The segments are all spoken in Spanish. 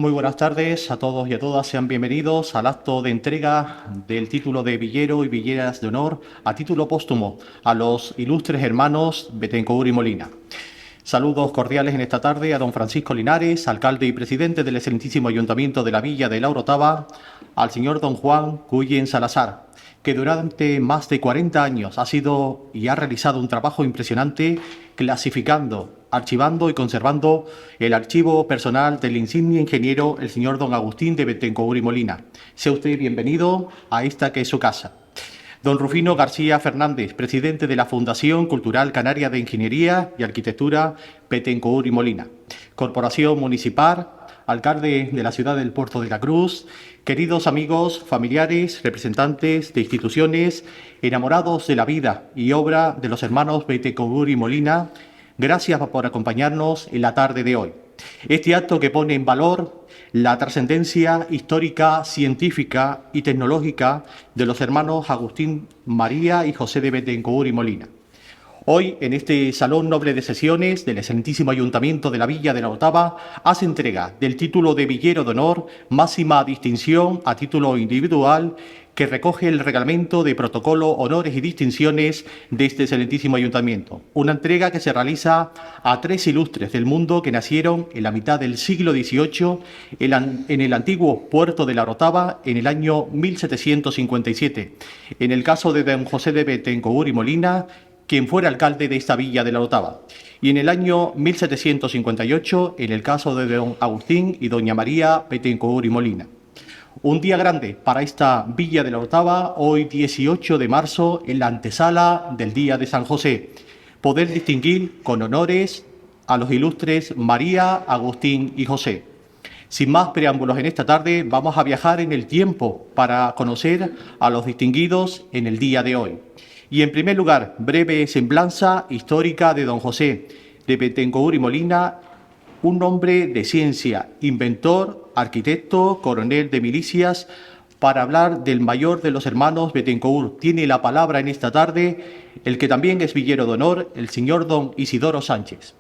Muy buenas tardes a todos y a todas. Sean bienvenidos al acto de entrega del título de Villero y Villeras de Honor a título póstumo a los ilustres hermanos Bethencourt y Molina. Saludos cordiales en esta tarde a don Francisco Linares, alcalde y presidente del excelentísimo Ayuntamiento de la Villa de la Orotava, al señor don Juan Cuyen Salazar, que durante más de 40 años ha sido y ha realizado un trabajo impresionante clasificando, archivando y conservando el archivo personal del insigne ingeniero, el señor don Agustín de Bethencourt y Molina. Sea usted bienvenido a esta que es su casa. Don Rufino García Fernández, presidente de la Fundación Cultural Canaria de Ingeniería y Arquitectura Bethencourt y Molina. Corporación Municipal, alcalde de la ciudad del Puerto de la Cruz, queridos amigos, familiares, representantes de instituciones, enamorados de la vida y obra de los hermanos Bethencourt y Molina, gracias por acompañarnos en la tarde de hoy. Este acto que pone en valor la trascendencia histórica, científica y tecnológica de los hermanos Agustín María y José de Bethencourt y Molina. Hoy, en este Salón Noble de Sesiones del excelentísimo Ayuntamiento de la Villa de la Orotava, hace entrega del título de Villero de Honor, máxima distinción a título individual, que recoge el reglamento de protocolo, honores y distinciones de este excelentísimo Ayuntamiento. Una entrega que se realiza a tres ilustres del mundo que nacieron en la mitad del siglo XVIII en el antiguo puerto de la Orotava en el año 1757. En el caso de don José de Bethencourt y Molina, quien fuera alcalde de esta villa de la Orotava. Y en el año 1758, en el caso de don Agustín y doña María Bethencourt y Molina. Un día grande para esta villa de la Orotava, hoy 18 de marzo, en la antesala del Día de San José. Poder distinguir con honores a los ilustres María, Agustín y José. Sin más preámbulos en esta tarde, vamos a viajar en el tiempo para conocer a los distinguidos en el día de hoy. Y en primer lugar, breve semblanza histórica de don José de Bethencourt y Molina, un hombre de ciencia, inventor, arquitecto, coronel de milicias, para hablar del mayor de los hermanos Bethencourt. Tiene la palabra en esta tarde el que también es villero de honor, el señor don Isidoro Sánchez.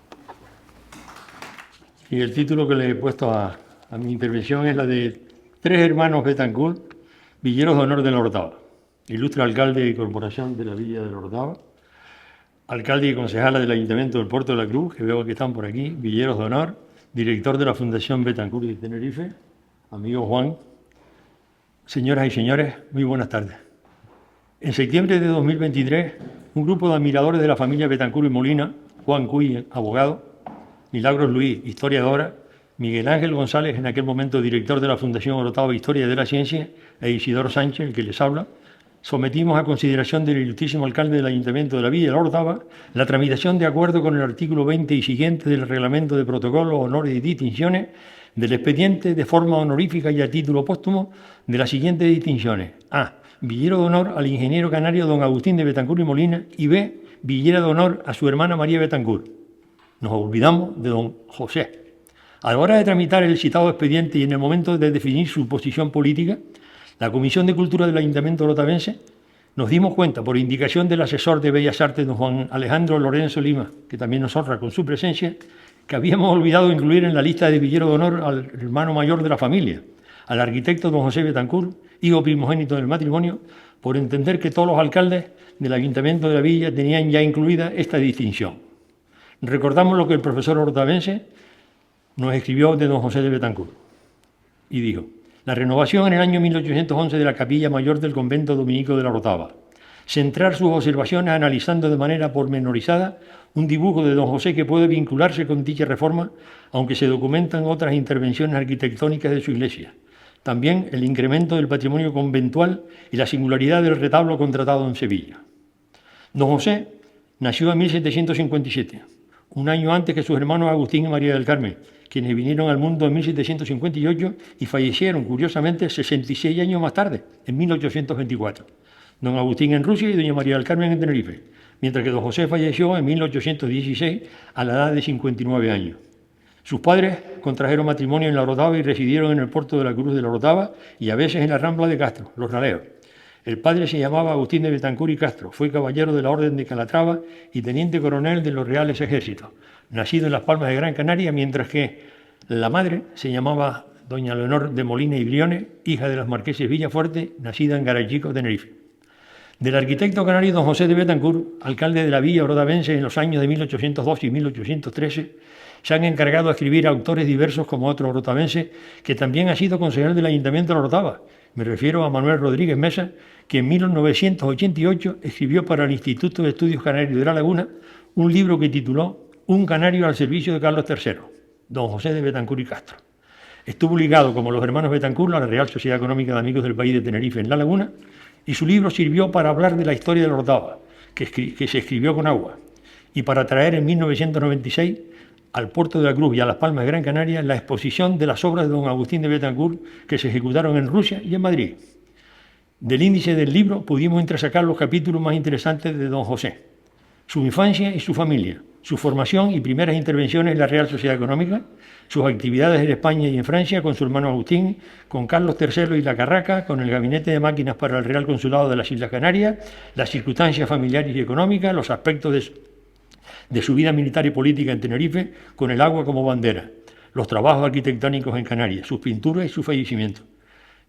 Y el título que le he puesto a mi intervención es la de Tres hermanos Bethencourt, villeros de honor de la Orotava. Ilustre alcalde y corporación de la Villa de la Orotava, alcalde y concejala del Ayuntamiento del Puerto de la Cruz, que veo que están por aquí, villeros de honor, director de la Fundación Bethencourt de Tenerife, amigo Juan, señoras y señores, muy buenas tardes. En septiembre de 2023, un grupo de admiradores de la familia Bethencourt y Molina, Juan Cuy, abogado, Milagros Luis, historiadora, Miguel Ángel González, en aquel momento director de la Fundación Orotava Historia de la Ciencia, e Isidoro Sánchez, el que les habla, sometimos a consideración del ilustrísimo alcalde del Ayuntamiento de la Villa de la Orotava la tramitación de acuerdo con el artículo 20 y siguiente del Reglamento de Protocolos, Honores y Distinciones del expediente de forma honorífica y a título póstumo de las siguientes distinciones. A. Villero de honor al ingeniero canario don Agustín de Bethencourt y Molina y B. Villera de honor a su hermana María Bethencourt. Nos olvidamos de don José. A la hora de tramitar el citado expediente y en el momento de definir su posición política, la Comisión de Cultura del Ayuntamiento Orotavense nos dimos cuenta, por indicación del asesor de Bellas Artes, don Juan Alejandro Lorenzo Lima, que también nos honra con su presencia, que habíamos olvidado incluir en la lista de villero de honor al hermano mayor de la familia, al arquitecto don José Bethencourt, hijo primogénito del matrimonio, por entender que todos los alcaldes del Ayuntamiento de la Villa tenían ya incluida esta distinción. Recordamos lo que el profesor orotavense nos escribió de don José de Bethencourt y dijo: la renovación en el año 1811 de la capilla mayor del convento dominico de la Orotava. Centrar sus observaciones analizando de manera pormenorizada un dibujo de don José que puede vincularse con dicha reforma, aunque se documentan otras intervenciones arquitectónicas de su iglesia. También el incremento del patrimonio conventual y la singularidad del retablo contratado en Sevilla. Don José nació en 1757, un año antes que sus hermanos Agustín y María del Carmen, quienes vinieron al mundo en 1758 y fallecieron, curiosamente, 66 años más tarde, en 1824. Don Agustín en Rusia y doña María del Carmen en Tenerife, mientras que don José falleció en 1816 a la edad de 59 años. Sus padres contrajeron matrimonio en la Orotava y residieron en el puerto de la Cruz de la Orotava y a veces en la Rambla de Castro, Los Raleos. El padre se llamaba Agustín de Bethencourt y Castro, fue caballero de la Orden de Calatrava y teniente coronel de los Reales Ejércitos, nacido en Las Palmas de Gran Canaria, mientras que la madre se llamaba doña Leonor de Molina y Briones, hija de los marqueses Villafuerte, nacida en Garachico, Tenerife. Del arquitecto canario don José de Betancourt, alcalde de la villa orotavaense en los años de 1802 y 1813, se han encargado de escribir autores diversos como otro orotavaense que también ha sido concejal del Ayuntamiento de Orotava. Me refiero a Manuel Rodríguez Mesa, que en 1988 escribió para el Instituto de Estudios Canarios de La Laguna un libro que tituló Un canario al servicio de Carlos III, don José de Betancourt y Castro. Estuvo ligado, como los hermanos Betancourt, a la Real Sociedad Económica de Amigos del País de Tenerife en La Laguna, y su libro sirvió para hablar de la historia de la Orotava, que se escribió con agua, y para traer en 1996 al Puerto de la Cruz y a Las Palmas de Gran Canaria la exposición de las obras de don Agustín de Betancourt que se ejecutaron en Rusia y en Madrid. Del índice del libro pudimos entresacar los capítulos más interesantes de don José: su infancia y su familia, su formación y primeras intervenciones en la Real Sociedad Económica, sus actividades en España y en Francia con su hermano Agustín, con Carlos III y la Carraca, con el Gabinete de Máquinas para el Real Consulado de las Islas Canarias, las circunstancias familiares y económicas, los aspectos de su vida militar y política en Tenerife, con el agua como bandera, los trabajos arquitectónicos en Canarias, sus pinturas y su fallecimiento.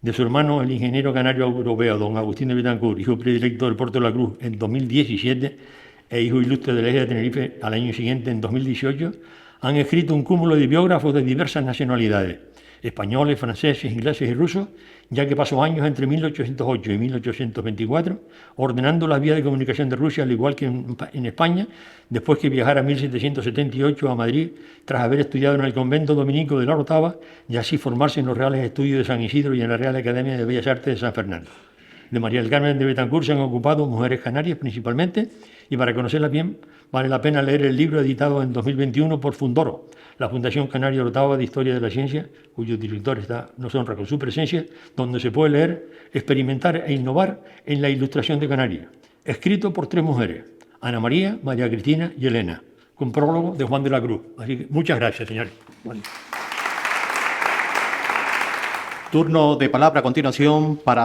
De su hermano, el ingeniero canario europeo, don Agustín de Betancourt, hijo predilecto del Puerto de la Cruz en 2017, e hijo ilustre de la isla de Tenerife al año siguiente, en 2018, han escrito un cúmulo de biógrafos de diversas nacionalidades, españoles, franceses, ingleses y rusos, ya que pasó años entre 1808 y 1824 ordenando la vía de comunicación de Rusia, al igual que en España, después que viajara en 1778 a Madrid tras haber estudiado en el convento dominico de la Orotava y así formarse en los Reales Estudios de San Isidro y en la Real Academia de Bellas Artes de San Fernando. De María del Carmen de Betancourt se han ocupado mujeres canarias principalmente, y para conocerla bien vale la pena leer el libro editado en 2021 por Fundoro, la Fundación Canaria Orotava de Historia de la Ciencia, cuyo director nos honra con su presencia, donde se puede leer, experimentar e innovar en la ilustración de Canarias, escrito por 3 mujeres, Ana María, María Cristina y Elena, con prólogo de Juan de la Cruz. Así que muchas gracias, señores. Bueno. Turno de palabra a continuación para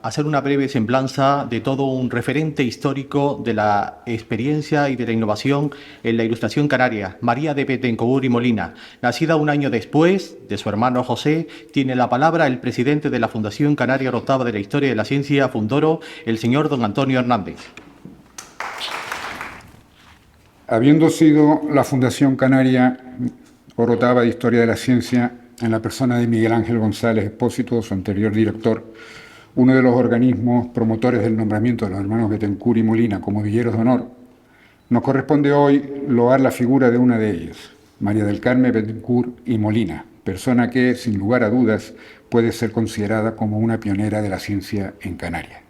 hacer una breve semblanza de todo un referente histórico de la experiencia y de la innovación en la ilustración canaria. María de Betancourt y Molina, nacida un año después de su hermano José, tiene la palabra el presidente de la Fundación Canaria Orotava de la Historia de la Ciencia, Fundoro, el señor don Antonio Hernández. Habiendo sido la Fundación Canaria Orotava de Historia de la Ciencia, en la persona de Miguel Ángel González Expósito, su anterior director, uno de los organismos promotores del nombramiento de los hermanos Betancourt y Molina como villeros de honor, nos corresponde hoy loar la figura de una de ellas, María del Carmen Betancourt y Molina, persona que, sin lugar a dudas, puede ser considerada como una pionera de la ciencia en Canarias.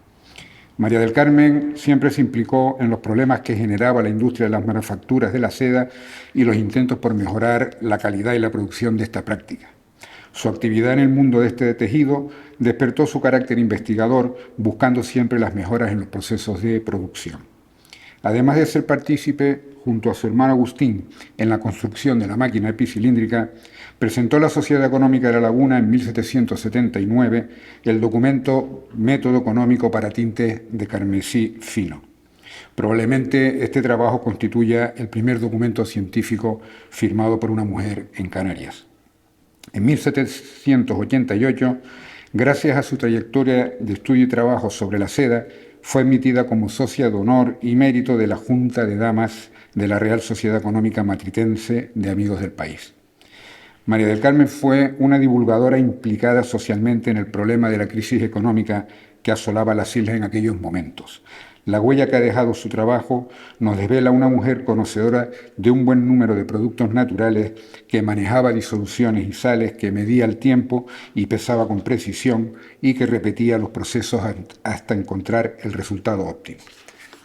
María del Carmen siempre se implicó en los problemas que generaba la industria de las manufacturas de la seda y los intentos por mejorar la calidad y la producción de esta práctica. Su actividad en el mundo de este tejido despertó su carácter investigador, buscando siempre las mejoras en los procesos de producción. Además de ser partícipe, junto a su hermano Agustín, en la construcción de la máquina epicilíndrica, presentó a la Sociedad Económica de La Laguna en 1779 el documento Método Económico para Tintes de Carmesí Fino. Probablemente este trabajo constituya el primer documento científico firmado por una mujer en Canarias. En 1788, gracias a su trayectoria de estudio y trabajo sobre la seda, fue admitida como socia de honor y mérito de la Junta de Damas de la Real Sociedad Económica Matritense de Amigos del País. María del Carmen fue una divulgadora implicada socialmente en el problema de la crisis económica que asolaba las islas en aquellos momentos. La huella que ha dejado su trabajo nos desvela una mujer conocedora de un buen número de productos naturales, que manejaba disoluciones y sales, que medía el tiempo y pesaba con precisión y que repetía los procesos hasta encontrar el resultado óptimo.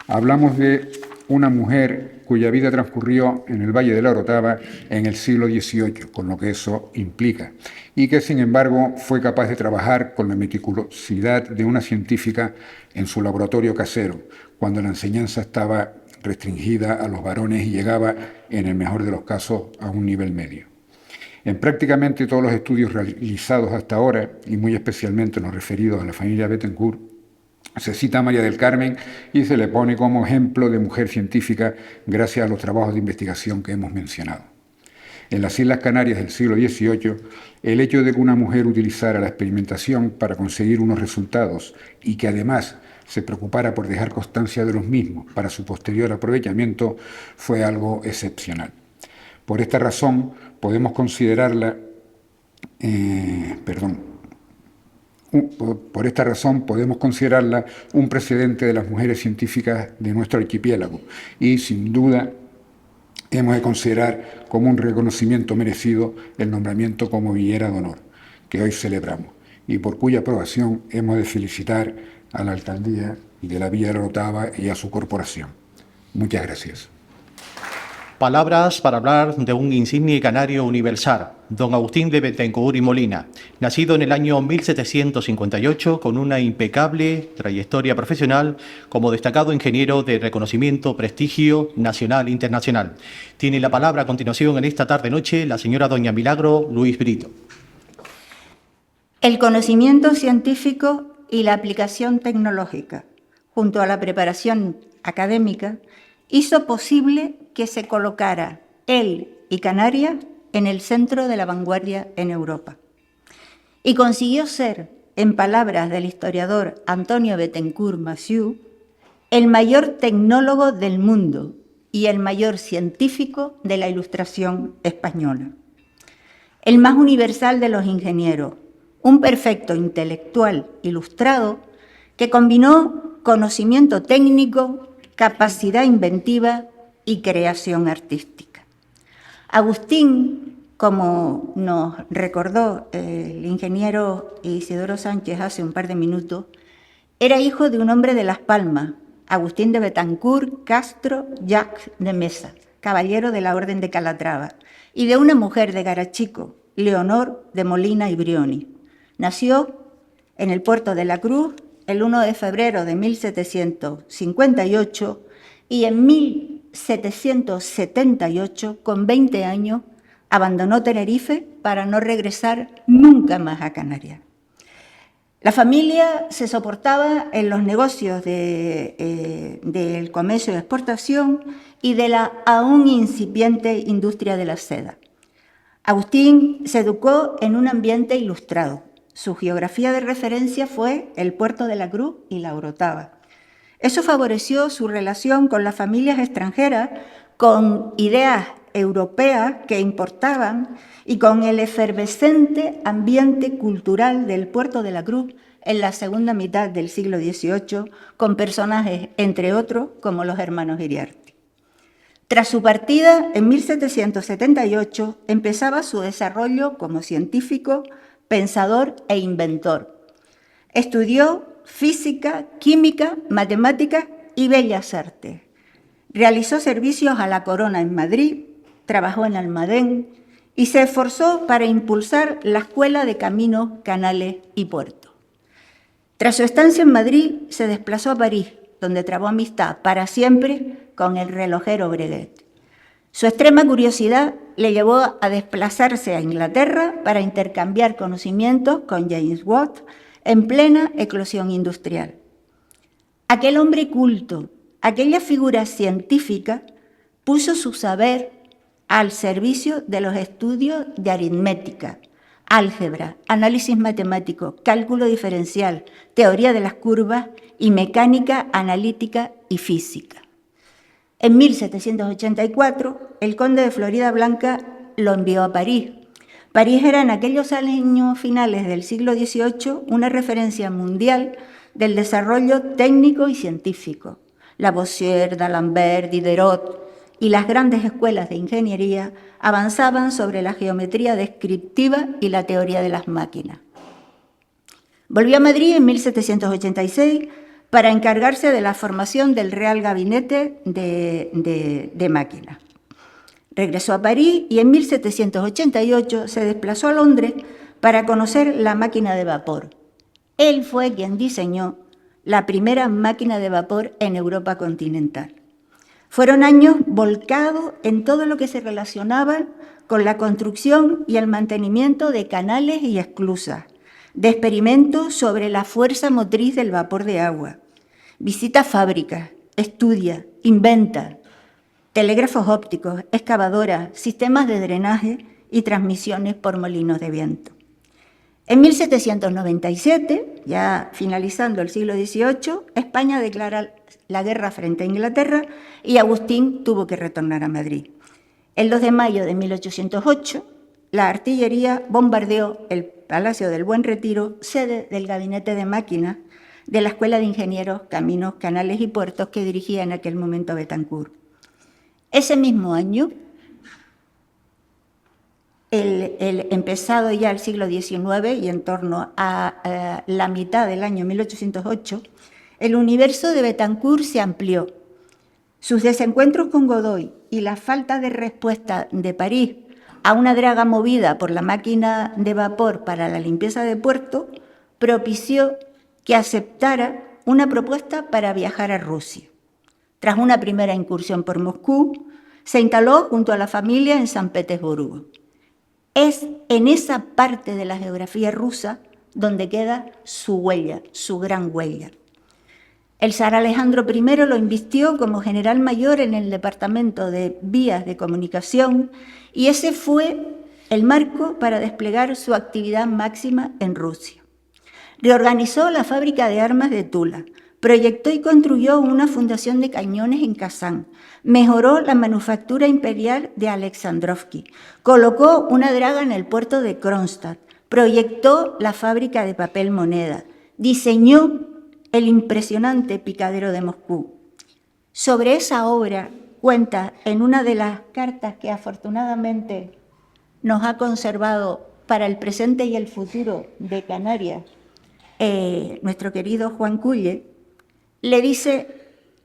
Hablamos de una mujer cuya vida transcurrió en el Valle de la Orotava en el siglo XVIII, con lo que eso implica, y que sin embargo fue capaz de trabajar con la meticulosidad de una científica en su laboratorio casero, cuando la enseñanza estaba restringida a los varones y llegaba, en el mejor de los casos, a un nivel medio. En prácticamente todos los estudios realizados hasta ahora, y muy especialmente en los referidos a la familia Betancourt, se cita a María del Carmen y se le pone como ejemplo de mujer científica gracias a los trabajos de investigación que hemos mencionado. En las Islas Canarias del siglo XVIII, el hecho de que una mujer utilizara la experimentación para conseguir unos resultados y que además se preocupara por dejar constancia de los mismos para su posterior aprovechamiento fue algo excepcional. Por esta razón podemos considerarla un precedente de las mujeres científicas de nuestro archipiélago y, sin duda, hemos de considerar como un reconocimiento merecido el nombramiento como Villera de Honor, que hoy celebramos, y por cuya aprobación hemos de felicitar a la Alcaldía de la Villa de la Orotava y a su corporación. Muchas gracias. Palabras para hablar de un insigne canario universal, don Agustín de Bethencourt y Molina, nacido en el año 1758 con una impecable trayectoria profesional como destacado ingeniero de reconocimiento, prestigio nacional e internacional. Tiene la palabra a continuación en esta tarde-noche la señora doña Milagro Luis Brito. El conocimiento científico y la aplicación tecnológica, junto a la preparación académica, hizo posible que se colocara él y Canarias en el centro de la vanguardia en Europa. Y consiguió ser, en palabras del historiador Antonio Bethencourt Massieu, el mayor tecnólogo del mundo y el mayor científico de la Ilustración española. El más universal de los ingenieros, un perfecto intelectual ilustrado que combinó conocimiento técnico, capacidad inventiva y creación artística. Agustín, como nos recordó el ingeniero Isidoro Sánchez hace un par de minutos, era hijo de un hombre de Las Palmas, Agustín de Bethencourt Castro Jacques de Mesa, caballero de la Orden de Calatrava, y de una mujer de Garachico, Leonor de Molina y Brioni. Nació en el puerto de la Cruz el 1 de febrero de 1758 y en 1778, con 20 años, abandonó Tenerife para no regresar nunca más a Canarias. La familia se soportaba en los negocios del comercio de exportación y de la aún incipiente industria de la seda. Agustín se educó en un ambiente ilustrado. Su geografía de referencia fue el puerto de la Cruz y la Orotava. Eso favoreció su relación con las familias extranjeras, con ideas europeas que importaban y con el efervescente ambiente cultural del puerto de la Cruz en la segunda mitad del siglo XVIII, con personajes, entre otros, como los hermanos Iriarte. Tras su partida, en 1778, empezaba su desarrollo como científico, pensador e inventor. Estudió física, química, matemáticas y bellas artes. Realizó servicios a la corona en Madrid, trabajó en Almadén y se esforzó para impulsar la Escuela de Caminos, Canales y Puertos. Tras su estancia en Madrid, se desplazó a París, donde trabó amistad para siempre con el relojero Breguet. Su extrema curiosidad le llevó a desplazarse a Inglaterra para intercambiar conocimientos con James Watt en plena eclosión industrial. Aquel hombre culto, aquella figura científica, puso su saber al servicio de los estudios de aritmética, álgebra, análisis matemático, cálculo diferencial, teoría de las curvas y mecánica analítica y física. En 1784, el conde de Floridablanca lo envió a París. París era en aquellos años finales del siglo XVIII una referencia mundial del desarrollo técnico y científico. Lavoisier, D'Alembert, Diderot y las grandes escuelas de ingeniería avanzaban sobre la geometría descriptiva y la teoría de las máquinas. Volvió a Madrid en 1786 para encargarse de la formación del Real Gabinete de Máquinas. Regresó a París y en 1788 se desplazó a Londres para conocer la máquina de vapor. Él fue quien diseñó la primera máquina de vapor en Europa continental. Fueron años volcados en todo lo que se relacionaba con la construcción y el mantenimiento de canales y esclusas, de experimentos sobre la fuerza motriz del vapor de agua. Visita fábricas, estudia, inventa. telégrafos ópticos, excavadoras, sistemas de drenaje y transmisiones por molinos de viento. En 1797, ya finalizando el siglo XVIII, España declara la guerra frente a Inglaterra y Agustín tuvo que retornar a Madrid. El 2 de mayo de 1808, la artillería bombardeó el Palacio del Buen Retiro, sede del Gabinete de Máquinas de la Escuela de Ingenieros, Caminos, Canales y Puertos que dirigía en aquel momento Betancourt. Ese mismo año, empezado ya el siglo XIX y en torno a la mitad del año 1808, el universo de Betancourt se amplió. Sus desencuentros con Godoy y la falta de respuesta de París a una draga movida por la máquina de vapor para la limpieza de puerto propició que aceptara una propuesta para viajar a Rusia. Tras una primera incursión por Moscú, se instaló junto a la familia en San Petersburgo. Es en esa parte de la geografía rusa donde queda su huella, su gran huella. El zar Alejandro I lo invistió como general mayor en el Departamento de Vías de Comunicación y ese fue el marco para desplegar su actividad máxima en Rusia. Reorganizó la fábrica de armas de Tula, proyectó y construyó una fundación de cañones en Kazán, mejoró la manufactura imperial de Alexandrovsky, colocó una draga en el puerto de Kronstadt, proyectó la fábrica de papel moneda, diseñó el impresionante picadero de Moscú. Sobre esa obra cuenta en una de las cartas que afortunadamente nos ha conservado para el presente y el futuro de Canarias, nuestro querido Juan Culle, le dice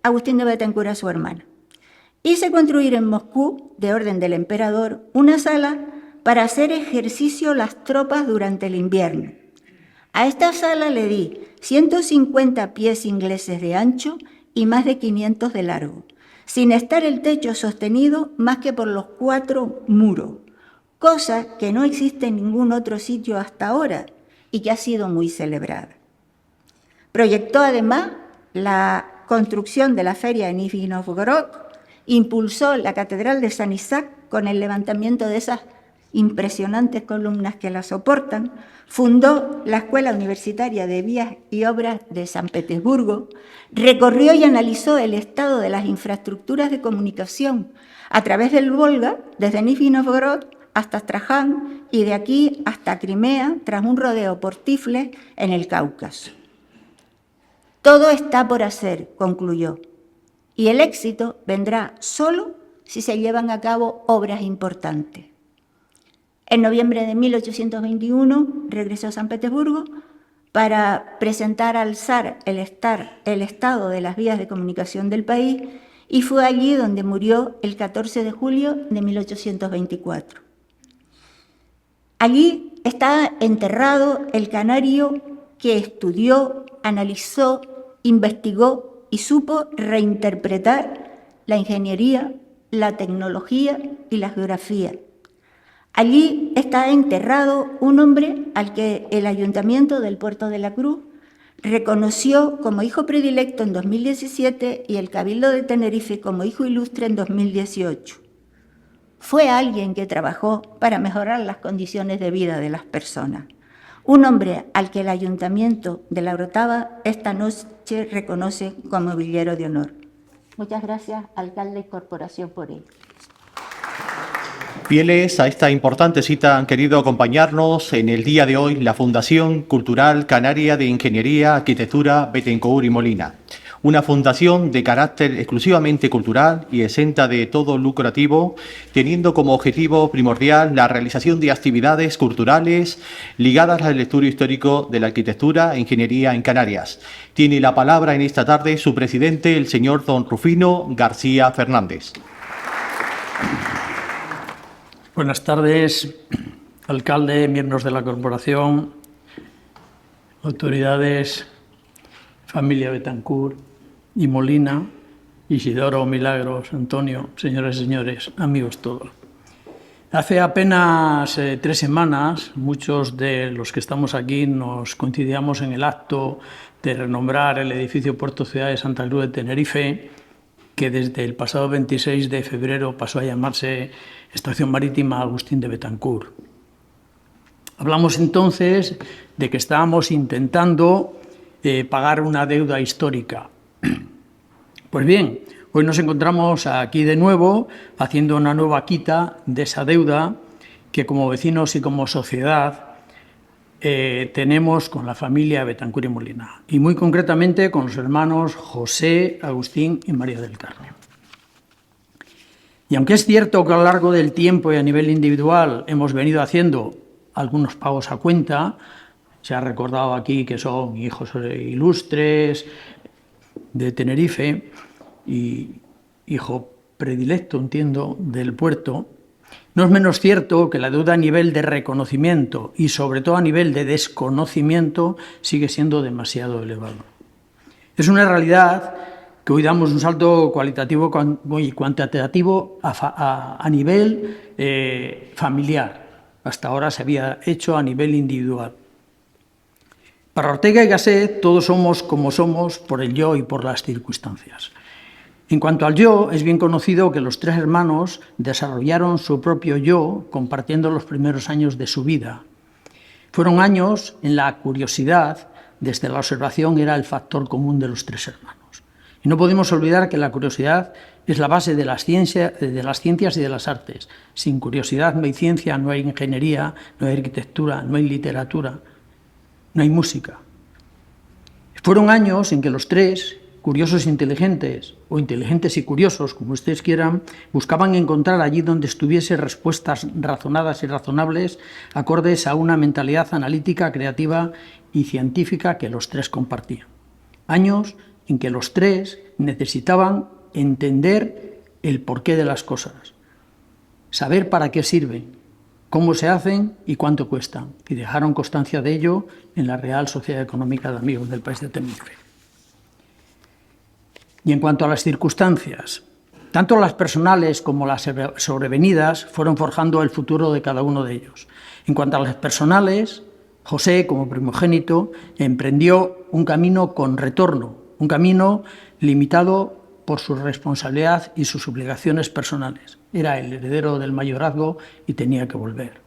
Agustín de Betancourt a su hermano: hice construir en Moscú, de orden del emperador, una sala para hacer ejercicio las tropas durante el invierno. A esta sala le di 150 pies ingleses de ancho y más de 500 de largo, sin estar el techo sostenido más que por los 4 muros, cosa que no existe en ningún otro sitio hasta ahora y que ha sido muy celebrada. Proyectó además la construcción de la feria en Nizhny Novgorod, impulsó la Catedral de San Isaac con el levantamiento de esas impresionantes columnas que la soportan, fundó la Escuela Universitaria de Vías y Obras de San Petersburgo, recorrió y analizó el estado de las infraestructuras de comunicación a través del Volga, desde Nizhny Novgorod hasta Astraján y de aquí hasta Crimea, tras un rodeo por Tiflis en el Cáucaso. Todo está por hacer, concluyó, y el éxito vendrá solo si se llevan a cabo obras importantes. En noviembre de 1821 regresó a San Petersburgo para presentar al zar el estado de las vías de comunicación del país y fue allí donde murió el 14 de julio de 1824. Allí está enterrado el canario que estudió, analizó, investigó y supo reinterpretar la ingeniería, la tecnología y la geografía. Allí está enterrado un hombre al que el Ayuntamiento del Puerto de la Cruz reconoció como hijo predilecto en 2017 y el Cabildo de Tenerife como hijo ilustre en 2018. Fue alguien que trabajó para mejorar las condiciones de vida de las personas. Un hombre al que el Ayuntamiento de La Orotava esta noche reconoce como villero de honor. Muchas gracias, alcalde y corporación, por ello. Fieles a esta importante cita han querido acompañarnos en el día de hoy la Fundación Cultural Canaria de Ingeniería, Arquitectura, Betancourt y Molina. Una fundación de carácter exclusivamente cultural y exenta de todo lucrativo, teniendo como objetivo primordial la realización de actividades culturales ligadas al estudio histórico de la arquitectura e ingeniería en Canarias. Tiene la palabra en esta tarde su presidente, el señor don Rufino García Fernández. Buenas tardes, alcalde, miembros de la corporación, autoridades, familia Betancourt y Molina, Isidoro, Milagros, Antonio, señoras y señores, amigos todos. Hace apenas 3 semanas, muchos de los que estamos aquí nos coincidíamos en el acto de renombrar el edificio Puerto Ciudad de Santa Cruz de Tenerife que desde el pasado 26 de febrero pasó a llamarse Estación Marítima Agustín de Betancourt. Hablamos entonces de que estábamos intentando pagar una deuda histórica. Pues bien, hoy nos encontramos aquí de nuevo haciendo una nueva quita de esa deuda que como vecinos y como sociedad tenemos con la familia Betancourt y Molina, y muy concretamente con los hermanos José, Agustín y María del Carmen. Y aunque es cierto que a lo largo del tiempo y a nivel individual hemos venido haciendo algunos pagos a cuenta, se ha recordado aquí que son hijos ilustres de Tenerife y hijo predilecto, entiendo, del puerto, no es menos cierto que la deuda a nivel de reconocimiento y sobre todo a nivel de desconocimiento sigue siendo demasiado elevado. Es una realidad que hoy damos un salto cualitativo y cuantitativo a nivel familiar. Hasta ahora se había hecho a nivel individual. Para Ortega y Gasset, todos somos como somos por el yo y por las circunstancias. En cuanto al yo, es bien conocido que los tres hermanos desarrollaron su propio yo compartiendo los primeros años de su vida. Fueron años en la curiosidad, desde la observación, era el factor común de los tres hermanos. Y no podemos olvidar que la curiosidad es la base de las ciencias y de las artes. Sin curiosidad no hay ciencia, no hay ingeniería, no hay arquitectura, no hay literatura, no hay música. Fueron años en que los tres, curiosos e inteligentes, o inteligentes y curiosos, como ustedes quieran, buscaban encontrar allí donde estuviese respuestas razonadas y razonables, acordes a una mentalidad analítica, creativa y científica que los tres compartían. Años en que los tres necesitaban entender el porqué de las cosas, saber para qué sirven, cómo se hacen y cuánto cuestan, y dejaron constancia de ello en la Real Sociedad Económica de Amigos del País de Tenerife. Y en cuanto a las circunstancias, tanto las personales como las sobrevenidas fueron forjando el futuro de cada uno de ellos. En cuanto a las personales, José, como primogénito, emprendió un camino con retorno, un camino limitado por su responsabilidad y sus obligaciones personales. Era el heredero del mayorazgo y tenía que volver.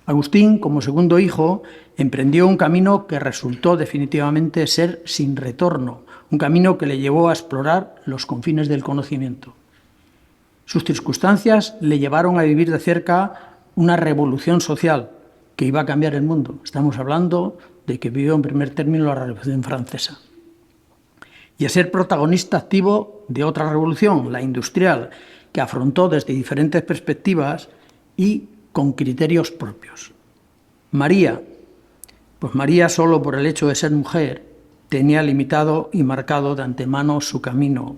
Agustín, como segundo hijo, emprendió un camino que resultó definitivamente ser sin retorno, un camino que le llevó a explorar los confines del conocimiento. Sus circunstancias le llevaron a vivir de cerca una revolución social que iba a cambiar el mundo. Estamos hablando de que vivió en primer término la Revolución Francesa. Y a ser protagonista activo de otra revolución, la industrial, que afrontó desde diferentes perspectivas y con criterios propios. María, pues María solo por el hecho de ser mujer tenía limitado y marcado de antemano su camino,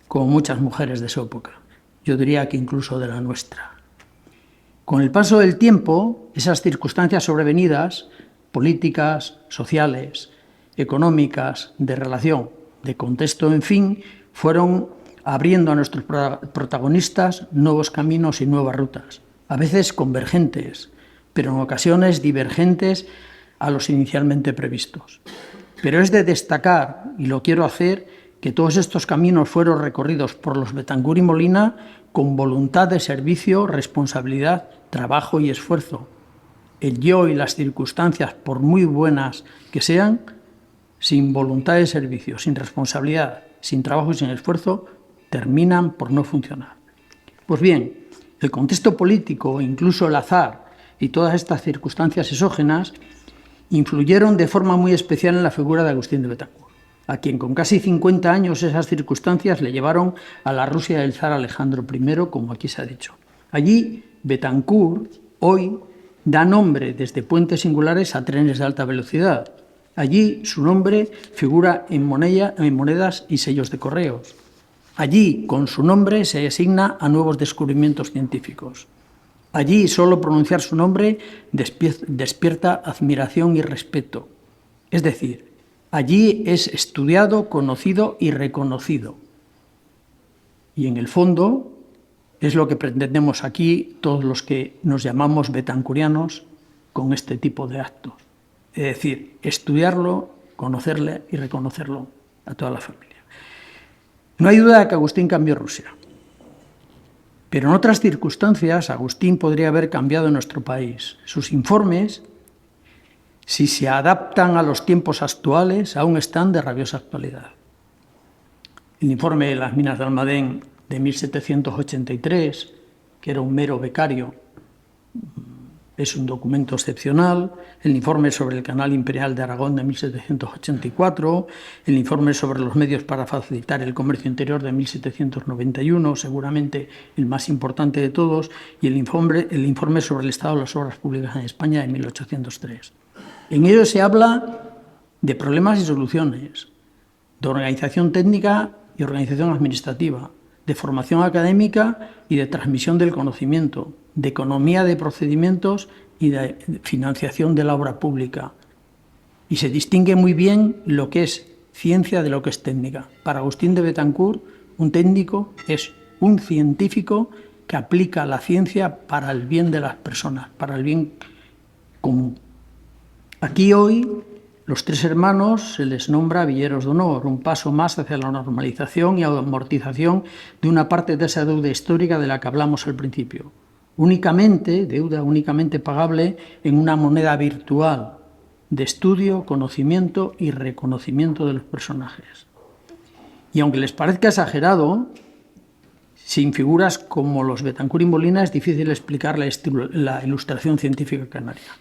como muchas mujeres de su época, yo diría que incluso de la nuestra. Con el paso del tiempo, esas circunstancias sobrevenidas, políticas, sociales, económicas, de relación, de contexto, en fin, fueron abriendo a nuestros protagonistas nuevos caminos y nuevas rutas, a veces convergentes, pero en ocasiones divergentes a los inicialmente previstos. Pero es de destacar, y lo quiero hacer, que todos estos caminos fueron recorridos por los Betancourt y Molina con voluntad de servicio, responsabilidad, trabajo y esfuerzo. El yo y las circunstancias, por muy buenas que sean, sin voluntad de servicio, sin responsabilidad, sin trabajo y sin esfuerzo, terminan por no funcionar. Pues bien, el contexto político, incluso el azar y todas estas circunstancias exógenas influyeron de forma muy especial en la figura de Agustín de Betancourt, a quien con casi 50 años esas circunstancias le llevaron a la Rusia del zar Alejandro I, como aquí se ha dicho. Allí, Betancourt, hoy, da nombre desde puentes singulares a trenes de alta velocidad. Allí su nombre figura en monedas y sellos de correos. Allí, con su nombre, se asigna a nuevos descubrimientos científicos. Allí, solo pronunciar su nombre despierta admiración y respeto. Es decir, allí es estudiado, conocido y reconocido. Y en el fondo es lo que pretendemos aquí todos los que nos llamamos betancourianos con este tipo de actos. Es decir, estudiarlo, conocerle y reconocerlo a toda la familia. No hay duda de que Agustín cambió Rusia. Pero en otras circunstancias, Agustín podría haber cambiado nuestro país. Sus informes, si se adaptan a los tiempos actuales, aún están de rabiosa actualidad. El informe de las minas de Almadén de 1783, que era un mero becario, es un documento excepcional. El informe sobre el Canal Imperial de Aragón de 1784, el informe sobre los medios para facilitar el comercio interior de 1791, seguramente el más importante de todos, y el informe sobre el estado de las obras públicas en España de 1803. En ello se habla de problemas y soluciones, de organización técnica y organización administrativa, de formación académica y de transmisión del conocimiento, de economía de procedimientos y de financiación de la obra pública. Y se distingue muy bien lo que es ciencia de lo que es técnica. Para Agustín de Betancourt, un técnico es un científico que aplica la ciencia para el bien de las personas, para el bien común. Aquí hoy, los tres hermanos se les nombra villeros de honor, un paso más hacia la normalización y amortización de una parte de esa deuda histórica de la que hablamos al principio. Deuda únicamente pagable en una moneda virtual de estudio, conocimiento y reconocimiento de los personajes. Y aunque les parezca exagerado, sin figuras como los Betancourt y Molina es difícil explicar la ilustración científica canaria.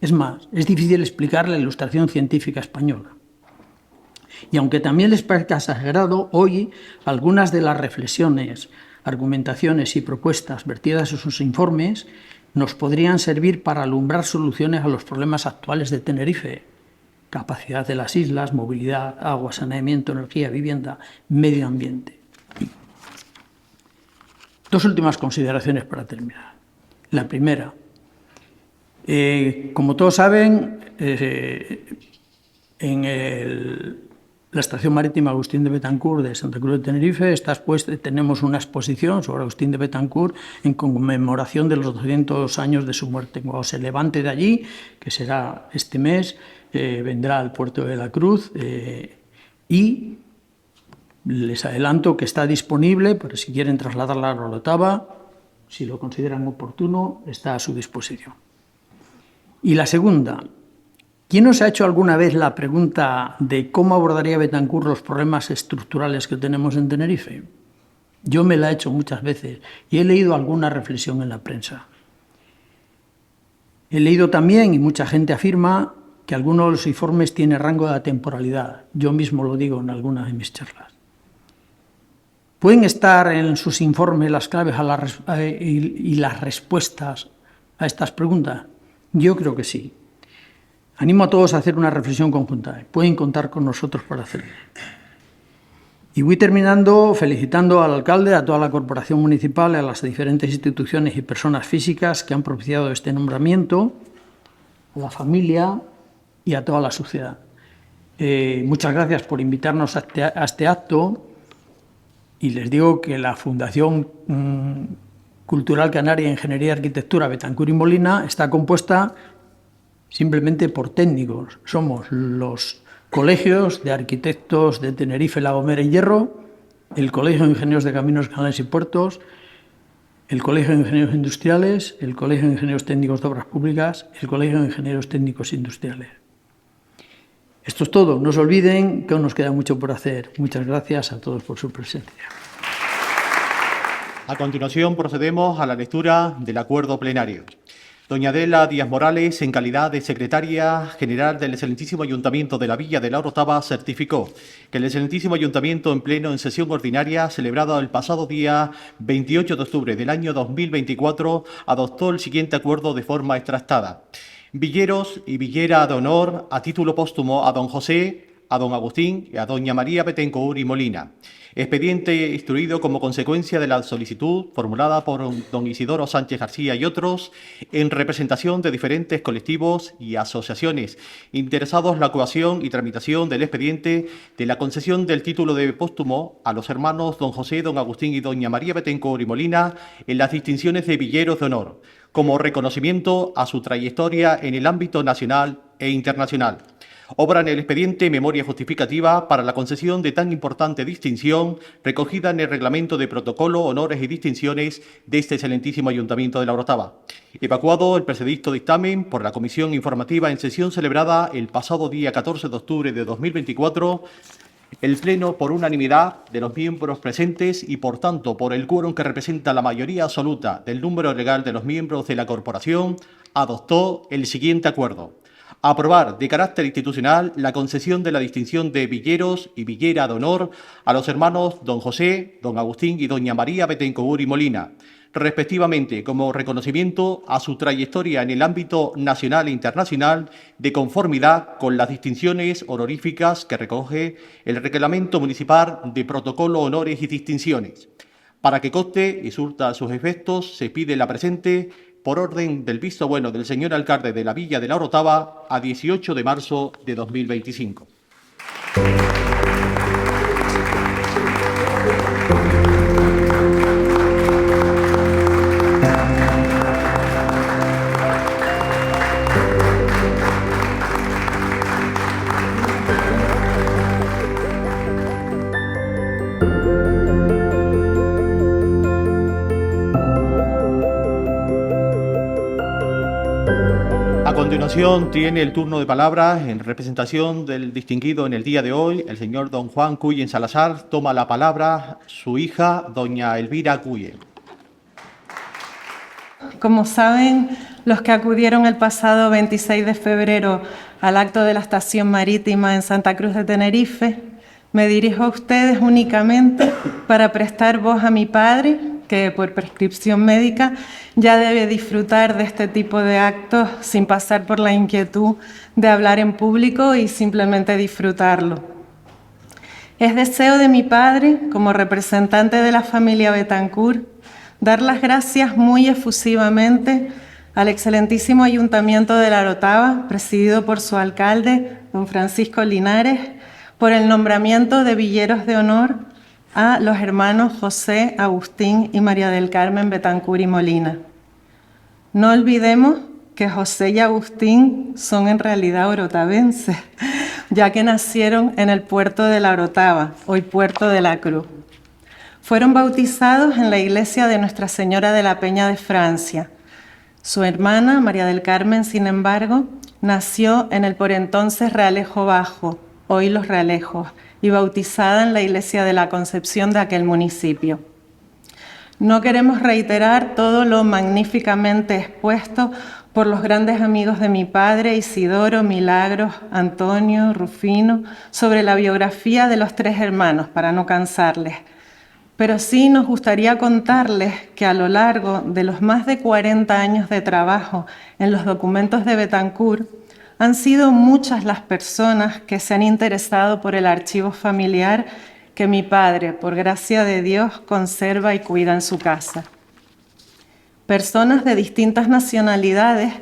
Es más, es difícil explicar la ilustración científica española. Y aunque también les parezca exagerado, hoy algunas de las reflexiones, argumentaciones y propuestas vertidas en sus informes nos podrían servir para alumbrar soluciones a los problemas actuales de Tenerife: capacidad de las islas, movilidad, agua, saneamiento, energía, vivienda, medio ambiente. Dos últimas consideraciones para terminar. La primera, como todos saben, en la Estación Marítima Agustín de Betancourt de Santa Cruz de Tenerife tenemos una exposición sobre Agustín de Betancourt en conmemoración de los 200 años de su muerte. Cuando se levante de allí, que será este mes, vendrá al puerto de la Cruz y les adelanto que está disponible, pero si quieren trasladarla a Orotava, si lo consideran oportuno, está a su disposición. Y la segunda, ¿quién nos ha hecho alguna vez la pregunta de cómo abordaría Betancourt los problemas estructurales que tenemos en Tenerife? Yo me la he hecho muchas veces y he leído alguna reflexión en la prensa. He leído también, y mucha gente afirma, que algunos de los informes tienen rango de atemporalidad. Yo mismo lo digo en algunas de mis charlas. ¿Pueden estar en sus informes las claves y las respuestas a estas preguntas? Yo creo que sí. Animo a todos a hacer una reflexión conjunta. Pueden contar con nosotros para hacerlo. Y voy terminando felicitando al alcalde, a toda la corporación municipal, a las diferentes instituciones y personas físicas que han propiciado este nombramiento, a la familia y a toda la sociedad. Muchas gracias por invitarnos a este acto, y les digo que la Fundación Cultural Canaria, Ingeniería y Arquitectura Betancourt y Molina está compuesta simplemente por técnicos. Somos los colegios de arquitectos de Tenerife, La Gomera y Hierro, el Colegio de Ingenieros de Caminos, Canales y Puertos, el Colegio de Ingenieros Industriales, el Colegio de Ingenieros Técnicos de Obras Públicas, el Colegio de Ingenieros Técnicos Industriales. Esto es todo. No se olviden que aún nos queda mucho por hacer. Muchas gracias a todos por su presencia. A continuación procedemos a la lectura del acuerdo plenario. Doña Adela Díaz Morales, en calidad de secretaria general del Excelentísimo Ayuntamiento de la Villa de la Orotava, certificó que el Excelentísimo Ayuntamiento, en pleno en sesión ordinaria, celebrada el pasado día 28 de octubre del año 2024, adoptó el siguiente acuerdo de forma extractada. Villeros y Villera de Honor, a título póstumo, a don José, a don Agustín y a doña María Betancourt y Molina. Expediente instruido como consecuencia de la solicitud formulada por don Isidoro Sánchez García y otros en representación de diferentes colectivos y asociaciones interesados en la coacción y tramitación del expediente de la concesión del título de póstumo a los hermanos don José, don Agustín y doña María Betancourt y Molina en las distinciones de Villeros de Honor, como reconocimiento a su trayectoria en el ámbito nacional e internacional, Obra en el expediente memoria justificativa para la concesión de tan importante distinción recogida en el reglamento de protocolo, honores y distinciones de este excelentísimo Ayuntamiento de La Orotava. Evacuado el precedicto dictamen por la Comisión Informativa en sesión celebrada el pasado día 14 de octubre de 2024, el Pleno, por unanimidad de los miembros presentes y, por tanto, por el quórum que representa la mayoría absoluta del número legal de los miembros de la Corporación, adoptó el siguiente acuerdo. Aprobar de carácter institucional la concesión de la distinción de Villeros y Villera de Honor a los hermanos don José, don Agustín y doña María Bethencourt y Molina, respectivamente, como reconocimiento a su trayectoria en el ámbito nacional e internacional, de conformidad con las distinciones honoríficas que recoge el Reglamento Municipal de Protocolo, Honores y Distinciones. Para que conste y surta sus efectos, se pide la presente por orden del visto bueno del señor alcalde de la Villa de La Orotava a 18 de marzo de 2025. A continuación tiene el turno de palabra en representación del distinguido en el día de hoy, el señor don Juan Cuyen Salazar. Toma la palabra su hija, doña Elvira Cuyen. Como saben, los que acudieron el pasado 26 de febrero al acto de la estación marítima en Santa Cruz de Tenerife, me dirijo a ustedes únicamente para prestar voz a mi padre, que por prescripción médica ya debe disfrutar de este tipo de actos sin pasar por la inquietud de hablar en público y simplemente disfrutarlo. Es deseo de mi padre, como representante de la familia Bethencourt, dar las gracias muy efusivamente al excelentísimo Ayuntamiento de La Orotava, presidido por su alcalde, don Francisco Linares, por el nombramiento de Villeros de Honor a los hermanos José, Agustín y María del Carmen Bethencourt y Molina. No olvidemos que José y Agustín son en realidad orotavenses, ya que nacieron en el puerto de La Orotava, hoy Puerto de la Cruz. Fueron bautizados en la iglesia de Nuestra Señora de la Peña de Francia. Su hermana, María del Carmen, sin embargo, nació en el por entonces Realejo Bajo, hoy Los Realejos, y bautizada en la iglesia de la Concepción de aquel municipio. No queremos reiterar todo lo magníficamente expuesto por los grandes amigos de mi padre, Isidoro, Milagros, Antonio, Rufino, sobre la biografía de los tres hermanos, para no cansarles. Pero sí nos gustaría contarles que a lo largo de los más de 40 años de trabajo en los documentos de Bethencourt, han sido muchas las personas que se han interesado por el archivo familiar que mi padre, por gracia de Dios, conserva y cuida en su casa. Personas de distintas nacionalidades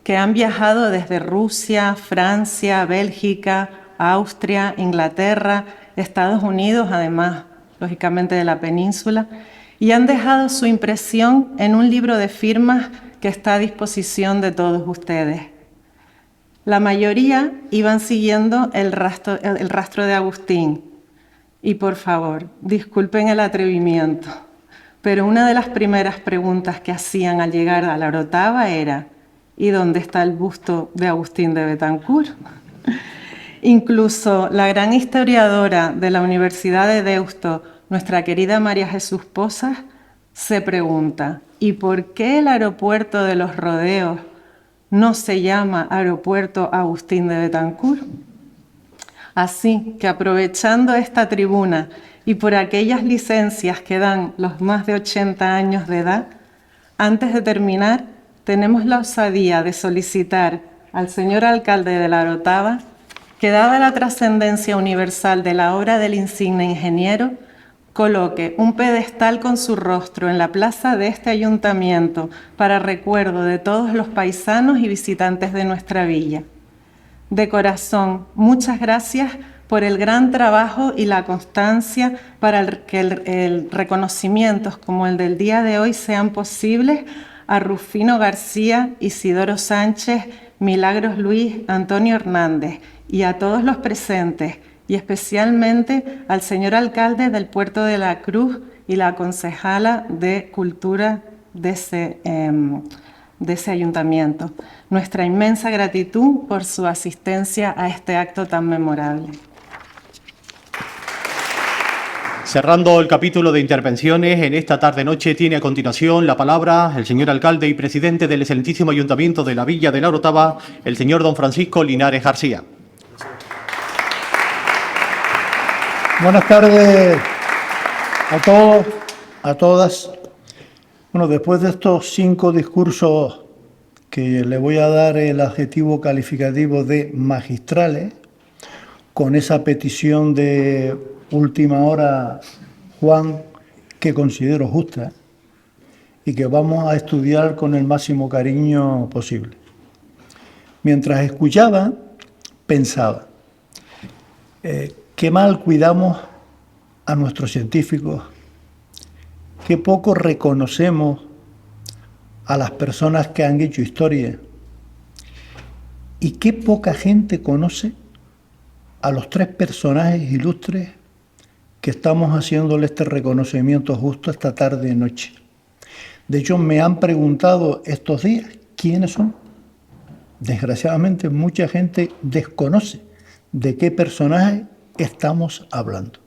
que han viajado desde Rusia, Francia, Bélgica, Austria, Inglaterra, Estados Unidos, además, lógicamente, de la península, y han dejado su impresión en un libro de firmas que está a disposición de todos ustedes. La mayoría iban siguiendo el rastro de Agustín. Y por favor, disculpen el atrevimiento, pero una de las primeras preguntas que hacían al llegar a La Orotava era: ¿y dónde está el busto de Agustín de Bethencourt? Incluso la gran historiadora de la Universidad de Deusto, nuestra querida María Jesús Pozas, se pregunta: ¿y por qué el aeropuerto de Los Rodeos no se llama Aeropuerto Agustín de Bethencourt? Así que, aprovechando esta tribuna y por aquellas licencias que dan los más de 80 años de edad, antes de terminar, tenemos la osadía de solicitar al señor alcalde de La Orotava que, dada la trascendencia universal de la obra del insigne ingeniero, coloque un pedestal con su rostro en la plaza de este ayuntamiento para recuerdo de todos los paisanos y visitantes de nuestra villa. De corazón, muchas gracias por el gran trabajo y la constancia para que el reconocimientos como el del día de hoy sean posibles a Rufino García, Isidoro Sánchez, Milagros Luis, Antonio Hernández y a todos los presentes, y especialmente al señor alcalde del Puerto de la Cruz y la concejala de Cultura de ese ayuntamiento. Nuestra inmensa gratitud por su asistencia a este acto tan memorable. Cerrando el capítulo de intervenciones, en esta tarde-noche tiene a continuación la palabra el señor alcalde y presidente del excelentísimo Ayuntamiento de la Villa de la Orotava, el señor don Francisco Linares García. Buenas tardes a todos, a todas. Bueno, después de estos 5 discursos que le voy a dar el adjetivo calificativo de magistrales, con esa petición de última hora, Juan, que considero justa y que vamos a estudiar con el máximo cariño posible. Mientras escuchaba, pensaba, qué mal cuidamos a nuestros científicos, qué poco reconocemos a las personas que han hecho historia y qué poca gente conoce a los 3 personajes ilustres que estamos haciéndole este reconocimiento justo esta tarde y noche. De hecho, me han preguntado estos días quiénes son. Desgraciadamente, mucha gente desconoce de qué personaje estamos hablando.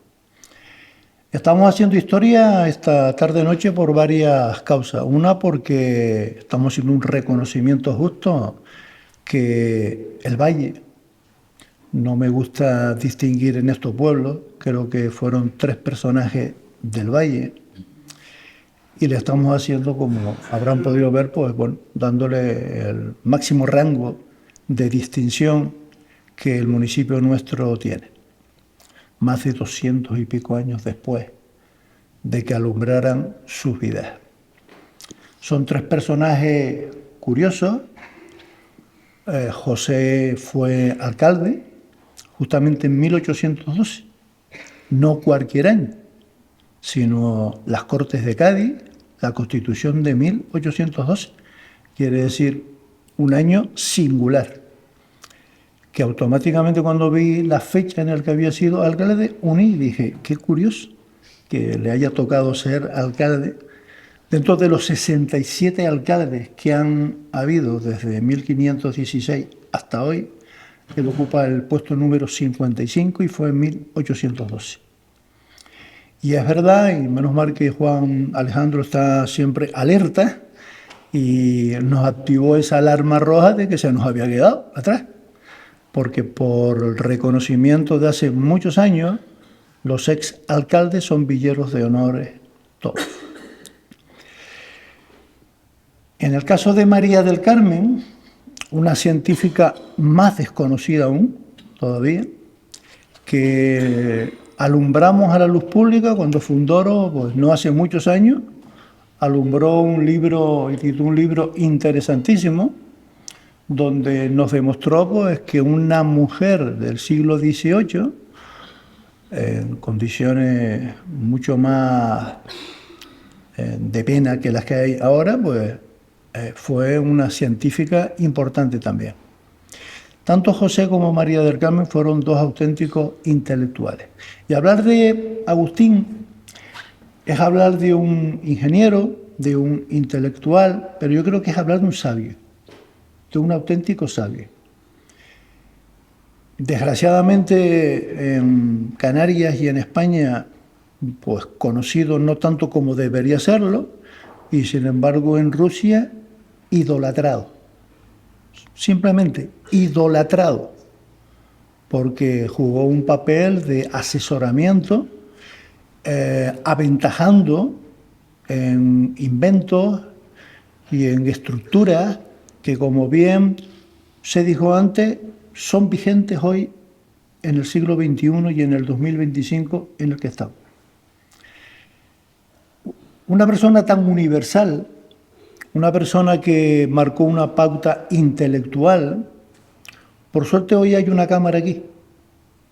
Estamos haciendo historia esta tarde-noche por varias causas. Una, porque estamos haciendo un reconocimiento justo que el Valle, no me gusta distinguir en estos pueblos, creo que fueron 3 personajes del Valle, y le estamos haciendo, como habrán podido ver, pues bueno, dándole el máximo rango de distinción que el municipio nuestro tiene. Más de 200 y pico años después de que alumbraran sus vidas. Son 3 personajes curiosos. José fue alcalde justamente en 1812, no cualquier año, sino las Cortes de Cádiz, la Constitución de 1812, quiere decir un año singular, que automáticamente cuando vi la fecha en la que había sido alcalde, uní y dije, qué curioso que le haya tocado ser alcalde dentro de los 67 alcaldes que han habido desde 1516 hasta hoy. Él ocupa el puesto número 55 y fue en 1812. Y es verdad, y menos mal que Juan Alejandro está siempre alerta y nos activó esa alarma roja de que se nos había quedado atrás. Porque por el reconocimiento de hace muchos años, los ex alcaldes son villeros de honor todos. En el caso de María del Carmen, una científica más desconocida aún, todavía, que alumbramos a la luz pública cuando Fundoro, pues no hace muchos años, alumbró un libro, editó un libro interesantísimo, donde nos demostró pues, que una mujer del siglo XVIII, en condiciones mucho más de pena que las que hay ahora, pues fue una científica importante también. Tanto José como María del Carmen fueron 2 auténticos intelectuales. Y hablar de Agustín es hablar de un ingeniero, de un intelectual, pero yo creo que es hablar de un sabio, de un auténtico sabio. Desgraciadamente en Canarias y en España, pues conocido no tanto como debería serlo, y sin embargo en Rusia, idolatrado. Simplemente idolatrado, porque jugó un papel de asesoramiento, aventajando en inventos y en estructuras que, como bien se dijo antes, son vigentes hoy en el siglo XXI y en el 2025 en el que estamos. Una persona tan universal, una persona que marcó una pauta intelectual. Por suerte hoy hay una cámara aquí,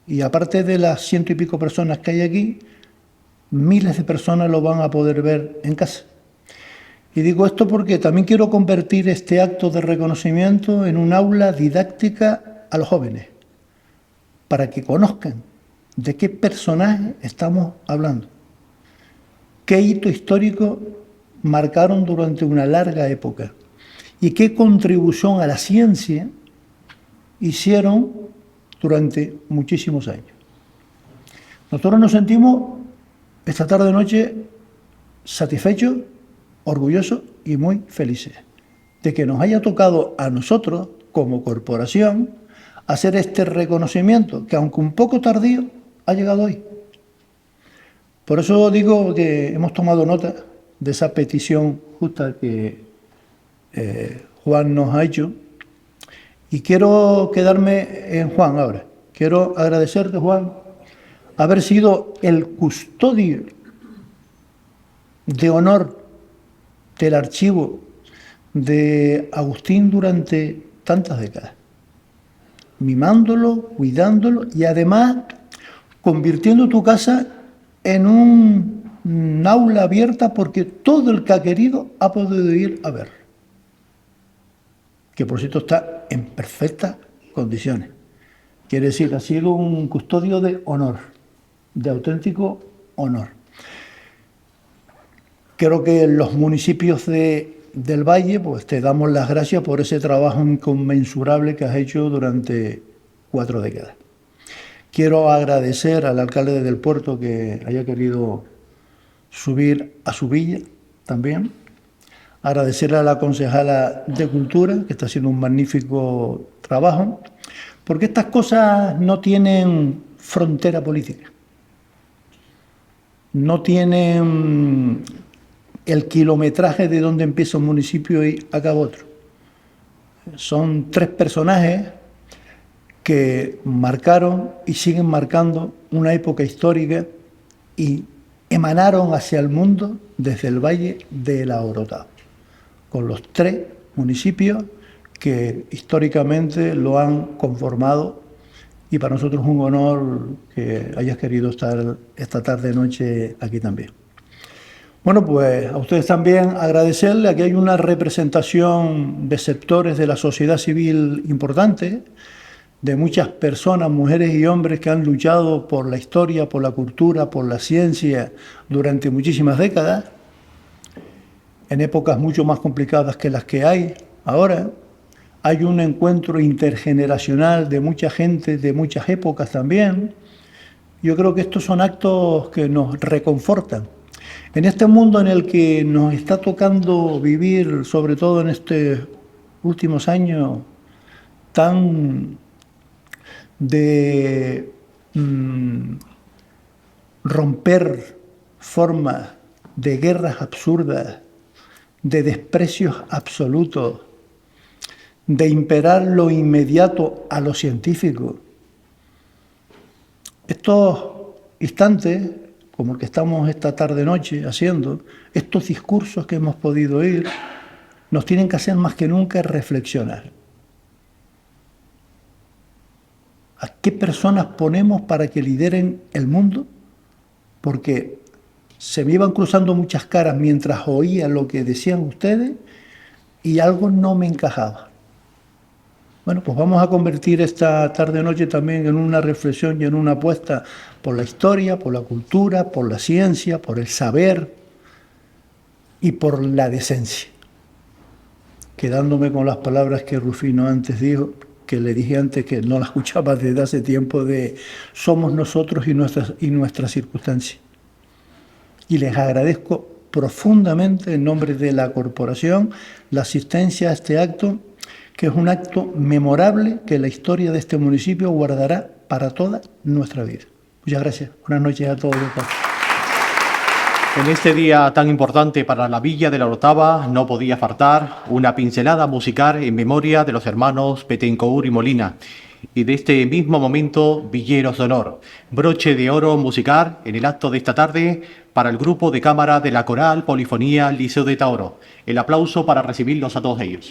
y aparte de las 100 y pico personas que hay aquí, miles de personas lo van a poder ver en casa. Y digo esto porque también quiero convertir este acto de reconocimiento en un aula didáctica a los jóvenes, para que conozcan de qué personaje estamos hablando, qué hito histórico marcaron durante una larga época y qué contribución a la ciencia hicieron durante muchísimos años. Nosotros nos sentimos esta tarde-noche satisfechos, orgullosos y muy felices de que nos haya tocado a nosotros, como corporación, hacer este reconocimiento, que aunque un poco tardío, ha llegado hoy. Por eso digo que hemos tomado nota de esa petición justa que Juan nos ha hecho, y quiero quedarme en Juan ahora. Quiero agradecerte, Juan, haber sido el custodio de honor del archivo de Agustín durante tantas décadas, mimándolo, cuidándolo y además convirtiendo tu casa en un aula abierta, porque todo el que ha querido ha podido ir a ver, que por cierto está en perfectas condiciones. Quiere decir, ha sido un custodio de honor, de auténtico honor. Creo que los municipios del Valle, pues te damos las gracias por ese trabajo inconmensurable que has hecho durante 4 décadas. Quiero agradecer al alcalde del puerto que haya querido subir a su villa también. Agradecerle a la concejala de Cultura, que está haciendo un magnífico trabajo, porque estas cosas no tienen frontera política. No tienen el kilometraje de donde empieza un municipio y acaba otro. Son 3 personajes que marcaron y siguen marcando una época histórica y emanaron hacia el mundo desde el Valle de la Orotava, con los 3 municipios que históricamente lo han conformado, y para nosotros es un honor que hayas querido estar esta tarde-noche aquí también. Bueno, pues a ustedes también agradecerle. Aquí hay una representación de sectores de la sociedad civil importante, de muchas personas, mujeres y hombres que han luchado por la historia, por la cultura, por la ciencia durante muchísimas décadas, en épocas mucho más complicadas que las que hay ahora. Hay un encuentro intergeneracional de mucha gente, de muchas épocas también. Yo creo que estos son actos que nos reconfortan. En este mundo en el que nos está tocando vivir, sobre todo en estos últimos años, tan de romper formas de guerras absurdas, de desprecios absolutos, de imperar lo inmediato a lo científico. Estos instantes, como el que estamos esta tarde-noche haciendo, estos discursos que hemos podido oír, nos tienen que hacer más que nunca reflexionar. ¿A qué personas ponemos para que lideren el mundo? Porque se me iban cruzando muchas caras mientras oía lo que decían ustedes y algo no me encajaba. Bueno, pues vamos a convertir esta tarde-noche también en una reflexión y en una apuesta por la historia, por la cultura, por la ciencia, por el saber y por la decencia. Quedándome con las palabras que Rufino antes dijo, que le dije antes que no la escuchaba desde hace tiempo, de somos nosotros y nuestras circunstancias. Y les agradezco profundamente en nombre de la corporación la asistencia a este acto, que es un acto memorable que la historia de este municipio guardará para toda nuestra vida. Muchas gracias. Buenas noches a todos. En este día tan importante para la Villa de la Orotava no podía faltar una pincelada musical en memoria de los hermanos Bethencourt y Molina, y de este mismo momento, Villeros de Honor. Broche de oro musical en el acto de esta tarde para el grupo de cámara de la Coral Polifonía Liceo de Taoro. El aplauso para recibirlos a todos ellos.